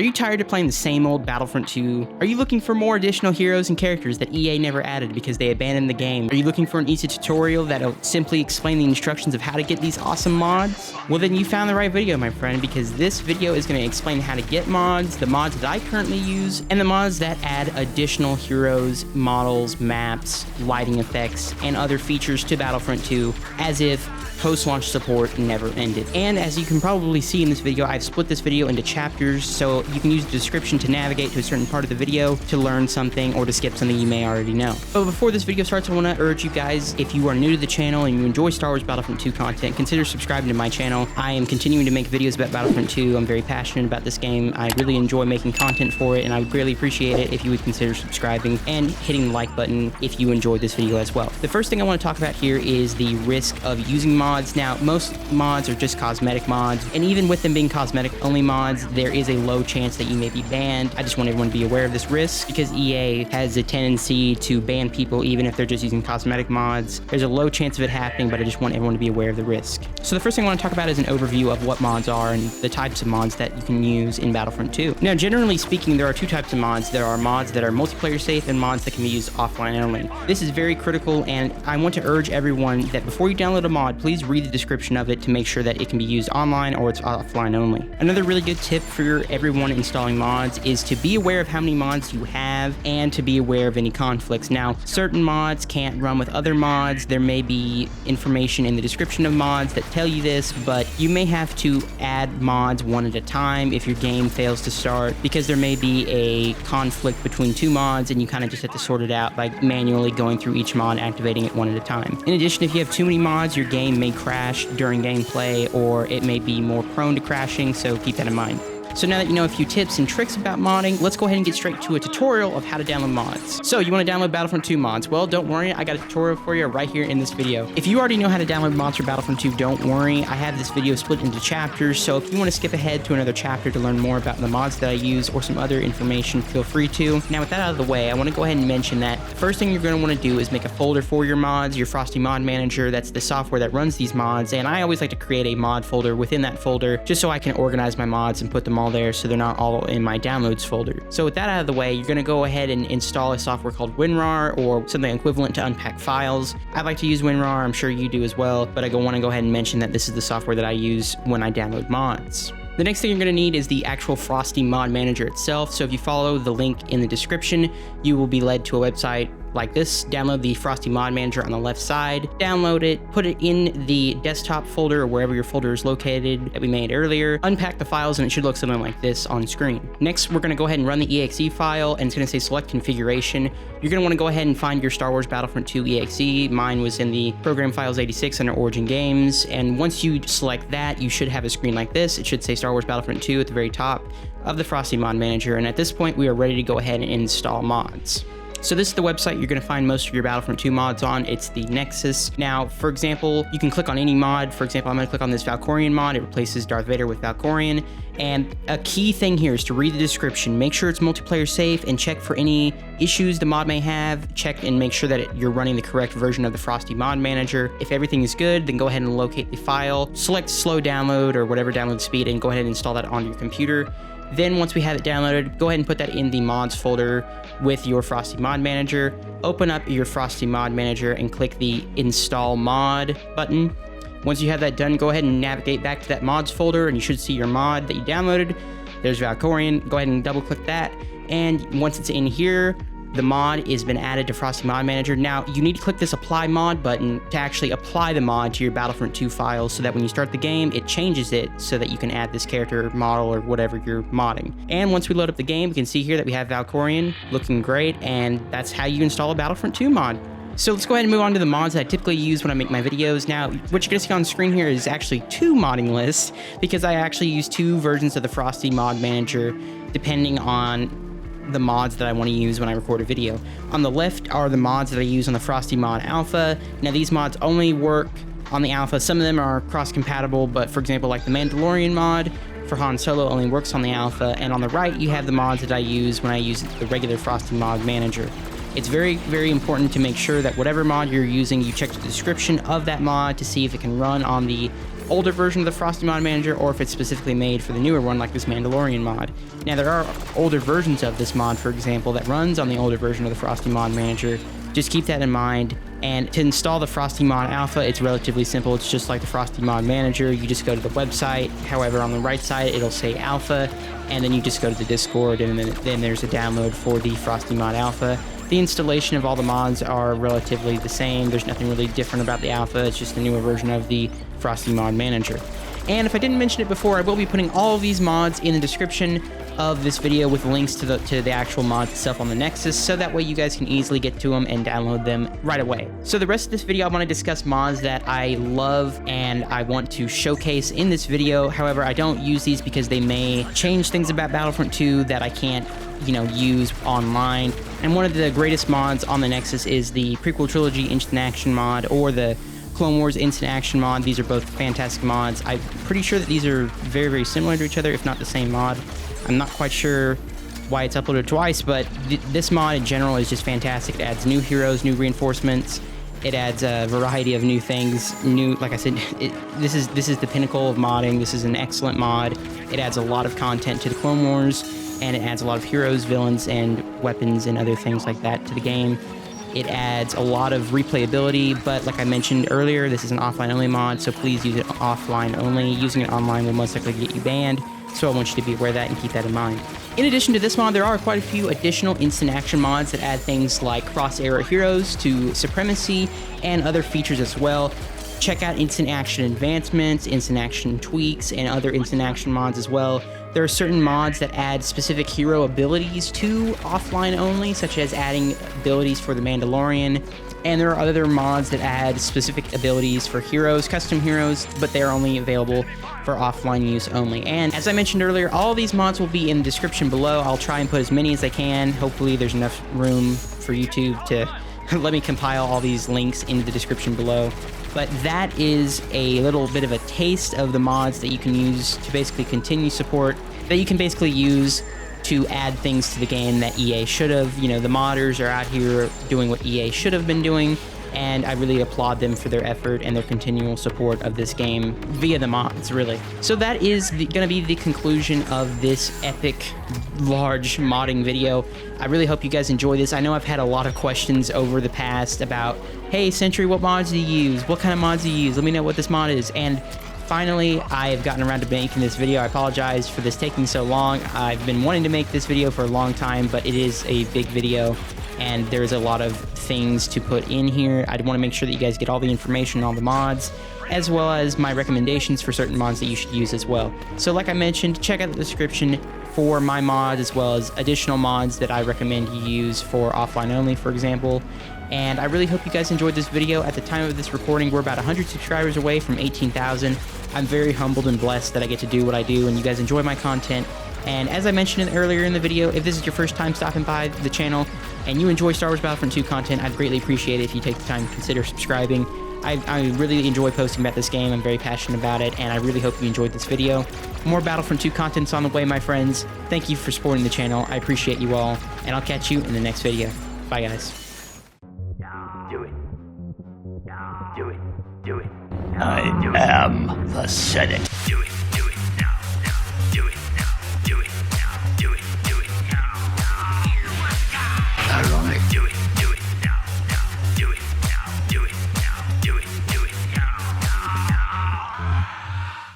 Are you tired of playing the same old Battlefront 2? Are you looking for more additional heroes and characters that EA never added because they abandoned the game? Are you looking for an easy tutorial that'll simply explain the instructions of how to get these awesome mods? Well, then you found the right video, my friend, because this video is going to explain how to get mods, the mods that I currently use, and the mods that add additional heroes, models, maps, lighting effects, and other features to Battlefront 2 as if post-launch support never ended. And as you can probably see in this video, I've split this video into chapters, so you can use the description to navigate to a certain part of the video to learn something or to skip something you may already know. But before this video starts, I want to urge you guys, if you are new to the channel and you enjoy Star Wars Battlefront 2 content, consider subscribing to my channel. I am continuing to make videos about Battlefront 2. I'm very passionate about this game. I really enjoy making content for it, and I would greatly appreciate it if you would consider subscribing and hitting the like button if you enjoyed this video as well. The first thing I want to talk about here is the risk of using mods. Now, most mods are just cosmetic mods, and even with them being cosmetic only mods, there is a low chance that you may be banned. I just want everyone to be aware of this risk because EA has a tendency to ban people even if they're just using cosmetic mods. There's a low chance of it happening, but I just want everyone to be aware of the risk. So the first thing I want to talk about is an overview of what mods are and the types of mods that you can use in Battlefront 2. Now, generally speaking, there are two types of mods. There are mods that are multiplayer safe and mods that can be used offline only. This is very critical, and I want to urge everyone that before you download a mod, please read the description of it to make sure that it can be used online or it's offline only. Another really good tip for everyone installing mods is to be aware of how many mods you have and to be aware of any conflicts. Now, certain mods can't run with other mods. There may be information in the description of mods that tell you this, but you may have to add mods one at a time if your game fails to start, because there may be a conflict between two mods and you kind of just have to sort it out by manually going through each mod, activating it one at a time. In addition, if you have too many mods, your game may crash during gameplay, or it may be more prone to crashing, so keep that in mind. So now that you know a few tips and tricks about modding, let's go ahead and get straight to a tutorial of how to download mods. So you want to download Battlefront 2 mods? Well, don't worry, I got a tutorial for you right here in this video. If you already know how to download mods for Battlefront 2, don't worry, I have this video split into chapters, so if you want to skip ahead to another chapter to learn more about the mods that I use or some other information, feel free to. Now with that out of the way, I want to go ahead and mention that the first thing you're going to want to do is make a folder for your mods, your FROSTY mod manager. That's the software that runs these mods, and I always like to create a mod folder within that folder just so I can organize my mods and put them all there so they're not all in my downloads folder. So with that out of the way, you're going to go ahead and install a software called WinRAR or something equivalent to unpack files. I like to use WinRAR, I'm sure you do as well, but I want to go ahead and mention that this is the software that I use when I download mods. The next thing you're going to need is the actual FROSTY mod manager itself. So if you follow the link in the description, you will be led to a website like this. Download the FROSTY mod manager on the left side, download it, put it in the desktop folder or wherever your folder is located that we made earlier, unpack the files, and it should look something like this on screen. Next, we're going to go ahead and run the exe file, and it's going to say select configuration. You're going to want to go ahead and find your Star Wars Battlefront 2 exe. Mine was in the program files 86 under Origin Games, and once you select that, you should have a screen like this. It should say Star Wars Battlefront 2 at the very top of the FROSTY mod manager, and at this point, we are ready to go ahead and install mods. So this is the website you're going to find most of your Battlefront 2 mods on. It's the Nexus. Now, for example, you can click on any mod. For example, I'm going to click on this Valkorion mod. It replaces Darth Vader with Valkorion. And a key thing here is to read the description. Make sure it's multiplayer safe and check for any issues the mod may have. Check and make sure that you're running the correct version of the FROSTY mod manager. If everything is good, then go ahead and locate the file. Select slow download or whatever download speed and go ahead and install that onto your computer. Then once we have it downloaded, go ahead and put that in the mods folder with your FROSTY mod manager. Open up your FROSTY mod manager and click the install mod button. Once you have that done, go ahead and navigate back to that mods folder and you should see your mod that you downloaded. There's Valkorion. Go ahead and double click that. And once it's in here, the mod has been added to FROSTY mod manager. Now you need to click this apply mod button to actually apply the mod to your Battlefront 2 files so that when you start the game, it changes it so that you can add this character model or whatever you're modding. And once we load up the game, we can see here that we have Valkorion looking great, and that's how you install a Battlefront 2 mod. So let's go ahead and move on to the mods that I typically use when I make my videos. Now, what you're going to see on screen here is actually two modding lists because I actually use two versions of the FROSTY mod manager depending on the mods that I want to use when I record a video. On the left are the mods that I use on the FROSTY mod alpha. Now these mods only work on the alpha. Some of them are cross-compatible, but for example, like the Mandalorian mod for Han Solo only works on the alpha. And on the right, you have the mods that I use when I use the regular FROSTY mod manager. It's very, very important to make sure that whatever mod you're using, you check the description of that mod to see if it can run on the older version of the Frosty Mod Manager or if it's specifically made for the newer one like this Mandalorian mod. Now there are older versions of this mod, for example, that runs on the older version of the Frosty Mod Manager. Just keep that in mind. And to install the Frosty Mod Alpha, it's relatively simple. It's just like the Frosty Mod Manager. You just go to the website. However, on the right side, it'll say Alpha, and then you just go to the Discord, and then there's a download for the Frosty Mod Alpha. The installation of all the mods are relatively the same. There's nothing really different about the Alpha. It's just a newer version of the Frosty Mod Manager. And if I didn't mention it before, I will be putting all of these mods in the description of this video with links to the actual mods itself on the Nexus, so that way you guys can easily get to them and download them right away. So the rest of this video, I want to discuss mods that I love and I want to showcase in this video. However, I don't use these because they may change things about Battlefront 2 that I can't, use online. And one of the greatest mods on the Nexus is the Prequel Trilogy Instant Action mod or the Clone Wars Instant Action mod. These are both fantastic mods. I'm pretty sure that these are very, very similar to each other, if not the same mod. I'm not quite sure why it's uploaded twice, but this mod in general is just fantastic. It adds new heroes, new reinforcements. It adds a variety of new things. Like I said, this is the pinnacle of modding. This is an excellent mod. It adds a lot of content to the Clone Wars, and it adds a lot of heroes, villains, and weapons and other things like that to the game. It adds a lot of replayability, but like I mentioned earlier, this is an offline-only mod, so please use it offline only. Using it online will most likely get you banned, so I want you to be aware of that and keep that in mind. In addition to this mod, there are quite a few additional instant action mods that add things like cross-era heroes to Supremacy and other features as well. Check out instant action advancements, instant action tweaks, and other instant action mods as well. There are certain mods that add specific hero abilities to offline only, such as adding abilities for the Mandalorian. And there are other mods that add specific abilities for heroes, custom heroes, but they're only available for offline use only. And as I mentioned earlier, all these mods will be in the description below. I'll try and put as many as I can. Hopefully there's enough room for YouTube to let me compile all these links into the description below. But that is a little bit of a taste of the mods that you can use to basically continue support, that you can basically use to add things to the game that EA should have. The modders are out here doing what EA should have been doing, and I really applaud them for their effort and their continual support of this game via the mods, really. So that is going to be the conclusion of this epic, large modding video. I really hope you guys enjoy this. I know I've had a lot of questions over the past about, hey, Sentry, what mods do you use? What kind of mods do you use? Let me know what this mod is. And finally, I have gotten around to making this video. I apologize for this taking so long. I've been wanting to make this video for a long time, but it is a big video, and there's a lot of things to put in here. I want to make sure that you guys get all the information on the mods, as well as my recommendations for certain mods that you should use as well. So like I mentioned, check out the description for my mods, as well as additional mods that I recommend you use for offline only, for example. And I really hope you guys enjoyed this video. At the time of this recording, we're about 100 subscribers away from 18,000. I'm very humbled and blessed that I get to do what I do, and you guys enjoy my content. And as I mentioned earlier in the video, if this is your first time stopping by the channel and you enjoy Star Wars Battlefront 2 content, I'd greatly appreciate it if you take the time to consider subscribing. I really enjoy posting about this game. I'm very passionate about it, and I really hope you enjoyed this video. More Battlefront 2 content's on the way, my friends. Thank you for supporting the channel. I appreciate you all, and I'll catch you in the next video. Bye, guys. Do it. Do it. Do it. I am the Senate. Do it.